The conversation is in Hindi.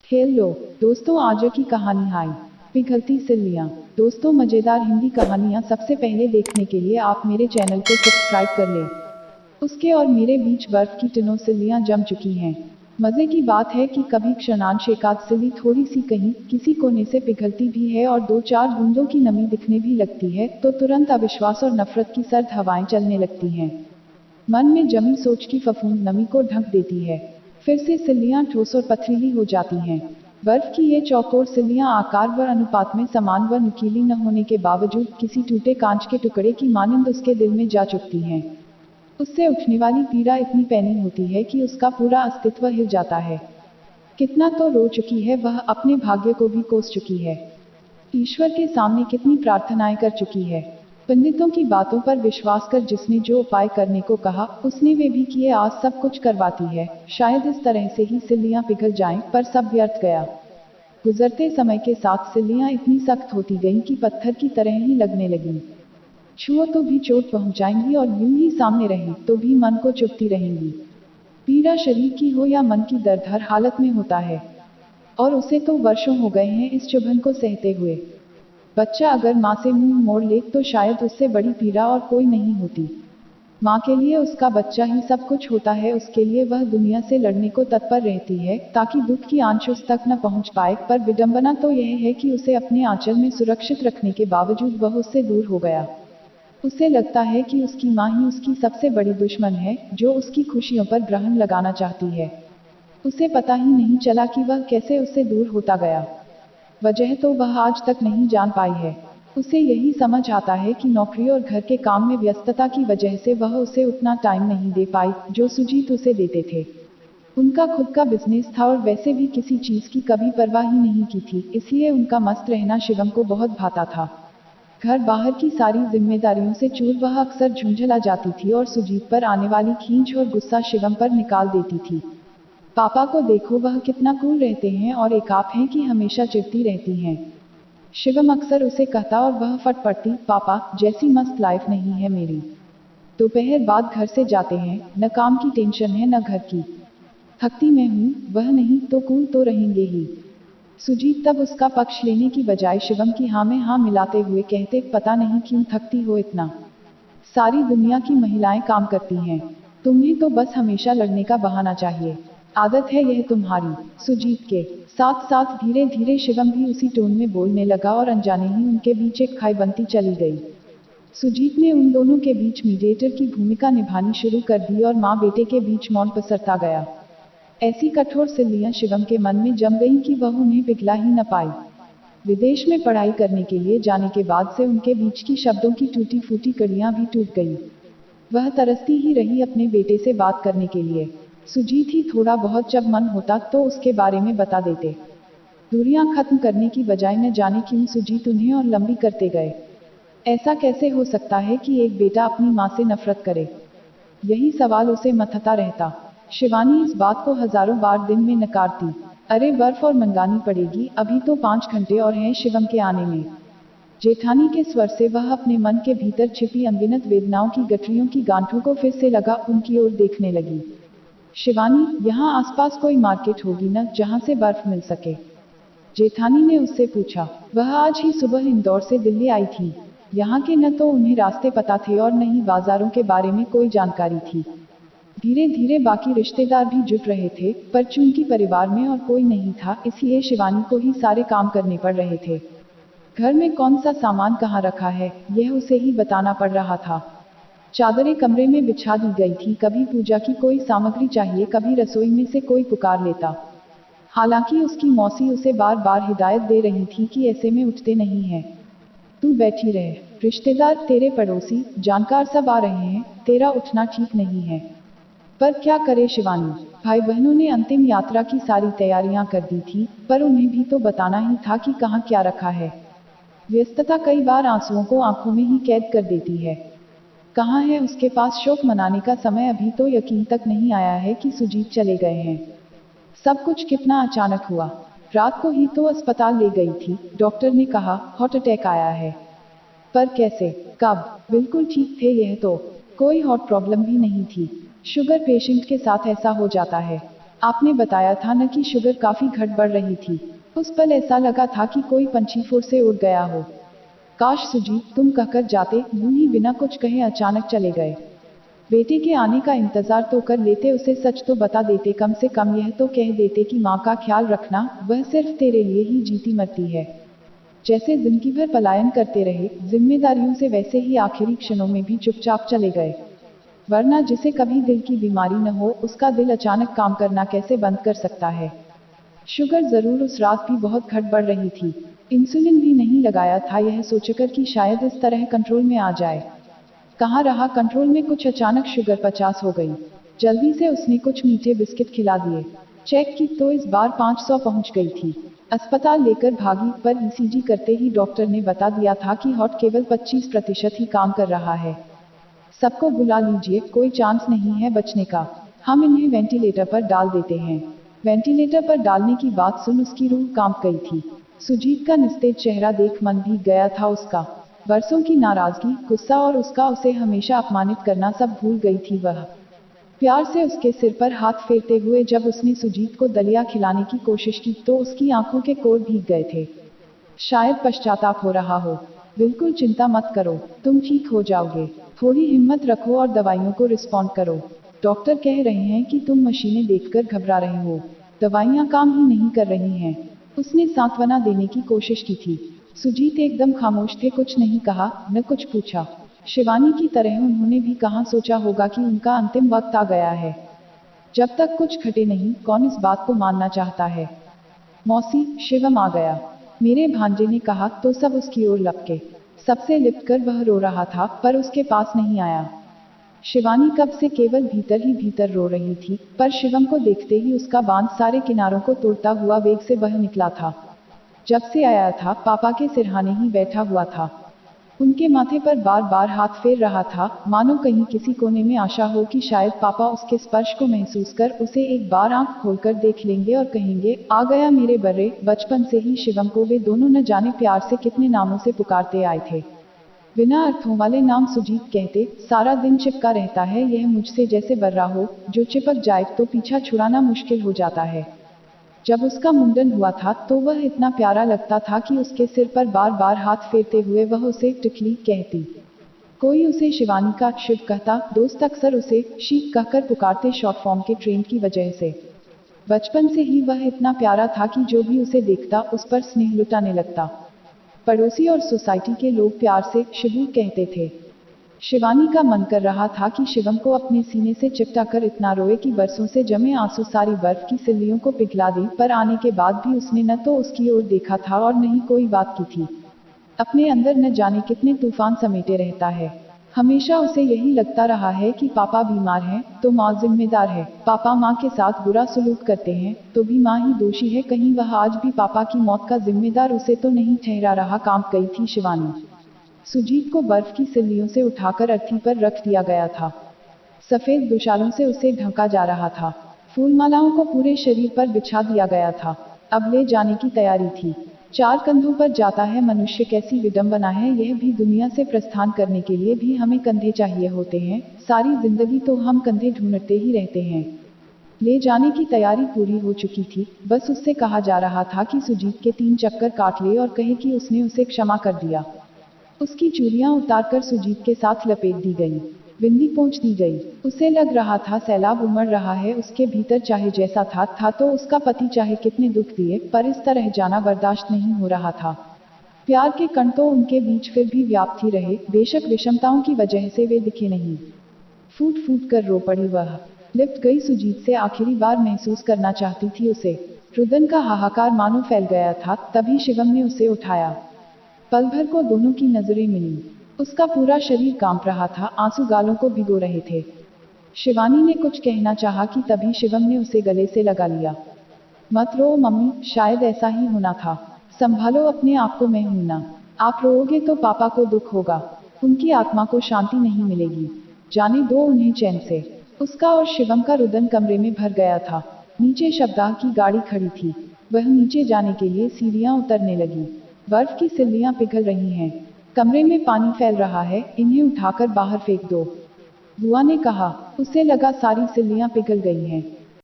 हेलो दोस्तों, आज की कहानी हाय पिघलती सिल्लियाँ। दोस्तों, मज़ेदार हिंदी कहानियाँ सबसे पहले देखने के लिए आप मेरे चैनल को सब्सक्राइब कर लें। उसके और मेरे बीच बर्फ की टिनों सिल्लियाँ जम चुकी हैं। मज़े की बात है कि कभी क्षणांश एकाध सिल्ली थोड़ी सी कहीं किसी कोने से पिघलती भी है और दो चार बूंदों की नमी दिखने भी लगती है तो तुरंत अविश्वास और नफरत की सर्द हवाएं चलने लगती हैं। मन में जमी सोच की फफूंद नमी को ढक देती है। फिर से सिल्लियां ठोस और पथरीली हो जाती हैं। बर्फ की ये चौकोर सिल्लियां आकार व अनुपात में समान व नुकीली न होने के बावजूद किसी टूटे कांच के टुकड़े की मानिंद उसके दिल में जा चुकती हैं। उससे उठने वाली पीड़ा इतनी पैनी होती है कि उसका पूरा अस्तित्व हिल जाता है। कितना तो रो चुकी है वह, अपने भाग्य को भी कोस चुकी है। ईश्वर के सामने कितनी प्रार्थनाएं कर चुकी है। पंडितों की बातों पर विश्वास कर जिसने जो उपाय करने को कहा उसने वे भी किए, आज सब कुछ करवाती है। शायद इस तरह से ही सिल्लियां पिघल जाएं, पर सब व्यर्थ गया। गुजरते समय के साथ सिल्लियां इतनी सख्त होती गईं कि पत्थर की तरह ही लगने लगीं। छुओ तो भी चोट पहुंचाएंगी और यूं ही सामने रहें तो भी मन को चुभती रहेंगी। पीड़ा शरीर की हो या मन की, दर्द हर हालत में होता है। और उसे तो वर्षों हो गए हैं इस चुभन को सहते हुए। बच्चा अगर माँ से मुंह मोड़ ले तो शायद उससे बड़ी पीड़ा और कोई नहीं होती। माँ के लिए उसका बच्चा ही सब कुछ होता है, उसके लिए वह दुनिया से लड़ने को तत्पर रहती है ताकि दुख की आंच उस तक न पहुँच पाए। पर विडंबना तो यह है कि उसे अपने आंचल में सुरक्षित रखने के बावजूद वह उससे दूर हो गया। उसे लगता है कि उसकी माँ ही उसकी सबसे बड़ी दुश्मन है, जो उसकी खुशियों पर ग्रहण लगाना चाहती है। उसे पता ही नहीं चला कि वह कैसे उससे दूर होता गया। वजह तो वह आज तक नहीं जान पाई है। उसे यही समझ आता है कि नौकरी और घर के काम में व्यस्तता की वजह से वह उसे उतना टाइम नहीं दे पाई जो सुजीत उसे देते थे। उनका खुद का बिजनेस था और वैसे भी किसी चीज की कभी परवाह ही नहीं की थी, इसलिए उनका मस्त रहना शिवम को बहुत भाता था। घर बाहर की सारी जिम्मेदारियों से चूर वह अक्सर झुंझला जाती थी और सुजीत पर आने वाली खींच और गुस्सा शिवम पर निकाल देती थी। पापा को देखो, वह कितना कूल रहते हैं और एक आप हैं कि हमेशा चिढ़ती रहती हैं। शिवम अक्सर उसे कहता और वह फट पड़ती, पापा जैसी मस्त लाइफ नहीं है मेरी। दोपहर बाद घर से जाते हैं, न काम की टेंशन है न घर की। थकती मैं हूँ, वह नहीं तो कूल तो रहेंगे ही। सुजीत तब उसका पक्ष लेने की बजाय शिवम की हाँ में हाँ मिलाते हुए कहते, पता नहीं क्यों थकती हो इतना। सारी दुनिया की महिलाएं काम करती हैं, तुम्हें तो बस हमेशा लड़ने का बहाना चाहिए। आदत है यह तुम्हारी। सुजीत के साथ साथ धीरे धीरे शिवम भी उसी टोन में बोलने लगा और अनजाने ही उनके बीच एक खाई बनती चली गई। सुजीत ने उन दोनों के बीच मीडिएटर की भूमिका निभानी शुरू कर दी और माँ बेटे के बीच मौन पसरता गया। ऐसी कठोर सिल्लियां शिवम के मन में जम गईं कि वह उन्हें पिघला ही न पाई। विदेश में पढ़ाई करने के लिए जाने के बाद से उनके बीच की शब्दों की टूटी फूटी कड़ियां भी टूट गईं। वह तरसती ही रही अपने बेटे से बात करने के लिए। सुजीत ही थोड़ा बहुत जब मन होता तो उसके बारे में बता देते। दूरियां खत्म करने की बजाय न जाने क्यों सुजीत उन्हें और लंबी करते गए। ऐसा कैसे हो सकता है कि एक बेटा अपनी माँ से नफरत करे? यही सवाल उसे मथता रहता। शिवानी इस बात को हजारों बार दिन में नकारती। अरे बर्फ और मंगानी पड़ेगी, अभी तो 5 घंटे और हैं शिवम के आने में। जेठानी के स्वर से वह अपने मन के भीतर छिपी अनगिनत वेदनाओं की गठरियों की गांठों को फिर से लगा उनकी ओर देखने लगी। शिवानी, यहाँ आसपास कोई मार्केट होगी न जहाँ से बर्फ मिल सके? जेठानी ने उससे पूछा। वह आज ही सुबह इंदौर से दिल्ली आई थी। यहाँ के न तो उन्हें रास्ते पता थे और न ही बाजारों के बारे में कोई जानकारी थी। धीरे धीरे बाकी रिश्तेदार भी जुट रहे थे, पर चूंकि परिवार में और कोई नहीं था इसलिए शिवानी को ही सारे काम करने पड़ रहे थे। घर में कौन सा सामान कहाँ रखा है यह उसे ही बताना पड़ रहा था। चादरें कमरे में बिछा दी गई थी, कभी पूजा की कोई सामग्री चाहिए, कभी रसोई में से कोई पुकार लेता। हालांकि उसकी मौसी उसे बार बार हिदायत दे रही थी कि ऐसे में उठते नहीं हैं। तू बैठी रहे, रिश्तेदार तेरे पड़ोसी जानकार सब आ रहे हैं, तेरा उठना ठीक नहीं है। पर क्या करे शिवानी, भाई बहनों ने अंतिम यात्रा की सारी तैयारियां कर दी थी, पर उन्हें भी तो बताना ही था कि कहाँ क्या रखा है। व्यस्तता कई बार आंसुओं को आंखों में ही कैद कर देती है। कहाँ है उसके पास शोक मनाने का समय? अभी तो यकीन तक नहीं आया है कि सुजीत चले गए हैं। सब कुछ कितना अचानक हुआ। रात को ही तो अस्पताल ले गई थी, डॉक्टर ने कहा हार्ट अटैक आया है। पर कैसे, कब? बिल्कुल ठीक थे यह तो, कोई हार्ट प्रॉब्लम भी नहीं थी। शुगर पेशेंट के साथ ऐसा हो जाता है। आपने बताया था न कि शुगर काफी घट बढ़ रही थी। उस पल ऐसा लगा था कि कोई पंछी फुर से उड़ गया हो। काश सुजीत तुम कहकर जाते, यूं ही बिना कुछ कहे अचानक चले गए। बेटे के आने का इंतजार तो कर लेते, उसे सच तो बता देते, कम से कम यह तो कह देते कि माँ का ख्याल रखना, वह सिर्फ तेरे लिए ही जीती मरती है। जैसे जिंदगी भर पलायन करते रहे जिम्मेदारियों से, वैसे ही आखिरी क्षणों में भी चुपचाप चले गए। वरना जिसे कभी दिल की बीमारी न हो, उसका दिल अचानक काम करना कैसे बंद कर सकता है। शुगर जरूर उस रात भी बहुत घट बढ़ रही थी। इंसुलिन भी नहीं लगाया था, यह सोचकर कि शायद इस तरह कंट्रोल में आ जाए। कहाँ रहा कंट्रोल में कुछ, अचानक शुगर 50 हो गई। जल्दी से उसने कुछ मीठे बिस्किट खिला दिए। चेक की तो इस बार 500 पहुंच गई थी। अस्पताल लेकर भागी, पर ईसीजी करते ही डॉक्टर ने बता दिया था कि हार्ट केवल 25% ही काम कर रहा है। सबको बुला लीजिए, कोई चांस नहीं है बचने का। हम इन्हें वेंटिलेटर पर डाल देते हैं। वेंटिलेटर पर डालने की बात सुन उसकी रूह कांप गई थी। सुजीत का निस्तेज चेहरा देख मन भीग गया था उसका। बरसों की नाराजगी, गुस्सा और उसका उसे हमेशा अपमानित करना सब भूल गई थी वह। प्यार से उसके सिर पर हाथ फेरते हुए जब उसने सुजीत को दलिया खिलाने की कोशिश की तो उसकी आंखों के कोर भीग गए थे। शायद पश्चाताप हो रहा हो। बिल्कुल चिंता मत करो, तुम ठीक हो जाओगे। थोड़ी हिम्मत रखो और दवाइयों को रिस्पॉन्ड करो। डॉक्टर कह रहे हैं कि तुम मशीनें देखकर घबरा रहे हो। दवाइयाँ काम ही नहीं कर रही हैं। उसने सांत्वना देने की कोशिश की थी। सुजीत एकदम खामोश थे, कुछ नहीं कहा, न कुछ पूछा। शिवानी की तरह उन्होंने भी कहाँ सोचा होगा कि उनका अंतिम वक्त आ गया है। जब तक कुछ घटे नहीं, कौन इस बात को मानना चाहता है। मौसी, शिवम आ गया, मेरे भांजे ने कहा तो सब उसकी ओर लपके। सबसे लिपटकर वह रो रहा था, पर उसके पास नहीं आया। शिवानी कब से केवल भीतर ही भीतर रो रही थी, पर शिवम को देखते ही उसका बांध सारे किनारों को तोड़ता हुआ वेग से बह निकला था। जब से आया था, पापा के सिरहाने ही बैठा हुआ था। उनके माथे पर बार बार हाथ फेर रहा था, मानो कहीं किसी कोने में आशा हो कि शायद पापा उसके स्पर्श को महसूस कर उसे एक बार आंख खोलकर देख लेंगे और कहेंगे, आ गया मेरे बर्रे। बचपन से ही शिवम को वे दोनों न जाने प्यार से कितने नामों से पुकारते आए थे। बिना अर्थों वाले नाम सुजीत कहते, सारा दिन चिपका रहता है यह मुझसे जैसे बर्रा हो, जो चिपक जाए तो पीछा छुड़ाना मुश्किल हो जाता है। जब उसका मुंडन हुआ था तो वह इतना प्यारा लगता था कि उसके सिर पर बार बार हाथ फेरते हुए वह उसे टिकली कहती। कोई उसे शिवानी का शिव कहता, दोस्त अक्सर उसे शीख कहकर पुकारते, शॉर्ट फॉर्म के ट्रेंड की वजह से। बचपन से ही वह इतना प्यारा था कि जो भी उसे देखता उस पर स्नेह लुटाने लगता। पड़ोसी और सोसाइटी के लोग प्यार से शिबू कहते थे। शिवानी का मन कर रहा था कि शिवम को अपने सीने से चिपटाकर इतना रोए कि बरसों से जमे आंसू सारी बर्फ की सिल्लियों को पिघला दें, पर आने के बाद भी उसने न तो उसकी ओर देखा था और न ही कोई बात की थी। अपने अंदर न जाने कितने तूफान समेटे रहता है। हमेशा उसे यही लगता रहा है कि पापा बीमार हैं तो माँ जिम्मेदार है, पापा माँ के साथ बुरा सलूक करते हैं तो भी माँ ही दोषी है, कहीं वह आज भी पापा की मौत का जिम्मेदार उसे तो नहीं ठहरा रहा। कांप गई थी शिवानी। सुजीत को बर्फ की सिल्लियों से उठाकर अर्थी पर रख दिया गया था। सफेद दुशालों से उसे ढका जा रहा था। फूलमालाओं को पूरे शरीर पर बिछा दिया गया था। अब ले जाने की तैयारी थी। 4 कंधों पर जाता है मनुष्य, कैसी विडंबना है यह भी। दुनिया से प्रस्थान करने के लिए भी हमें कंधे चाहिए होते हैं, सारी जिंदगी तो हम कंधे ढूंढते ही रहते हैं। ले जाने की तैयारी पूरी हो चुकी थी, बस उससे कहा जा रहा था कि सुजीत के 3 चक्कर काट ले और कहे कि उसने उसे क्षमा कर दिया। उसकी चूड़ियां उतारकर सुजीत के साथ लपेट दी गई। बिंदी पोंछ दी गई। उसे लग रहा था सैलाब उमड़ रहा है उसके भीतर, चाहे जैसा था तो उसका पति चाहे कितने दुख दिए, पर इस तरह जाना बर्दाश्त नहीं हो रहा था। प्यार के कण तो उनके बीच फिर भी व्याप्त ही रहे, बेशक विषमताओं की वजह से वे दिखे नहीं। फूट फूट कर रो पड़ी वह। लिपट गई सुजीत से, आखिरी बार महसूस करना चाहती थी उसे। रुदन का हाहाकार मानो फैल गया था, तभी शिवम ने उसे उठाया। पल भर को दोनों की नजरें मिली। उसका पूरा शरीर कांप रहा था, आंसू गालों को भिगो रहे थे। शिवानी ने कुछ कहना चाहा कि तभी शिवम ने उसे गले से लगा लिया। मत रो मम्मी, शायद ऐसा ही होना था। संभालो अपने आप को, मैं हूं ना। आप रोओगे तो पापा को दुख होगा, उनकी आत्मा को शांति नहीं मिलेगी। जाने दो उन्हें चैन से। उसका और शिवम का रुदन कमरे में भर गया था। नीचे शब्दा की गाड़ी खड़ी थी। वह नीचे जाने के लिए सीढ़ियां उतरने लगी। बर्फ की सिल्लियां पिघल रही हैं। कमरे में पानी फैल रहा है, इन्हें उठाकर बाहर फेंक दो। बुआ ने कहा। उसे लगा सारी सिल्लियां पिघल गई हैं।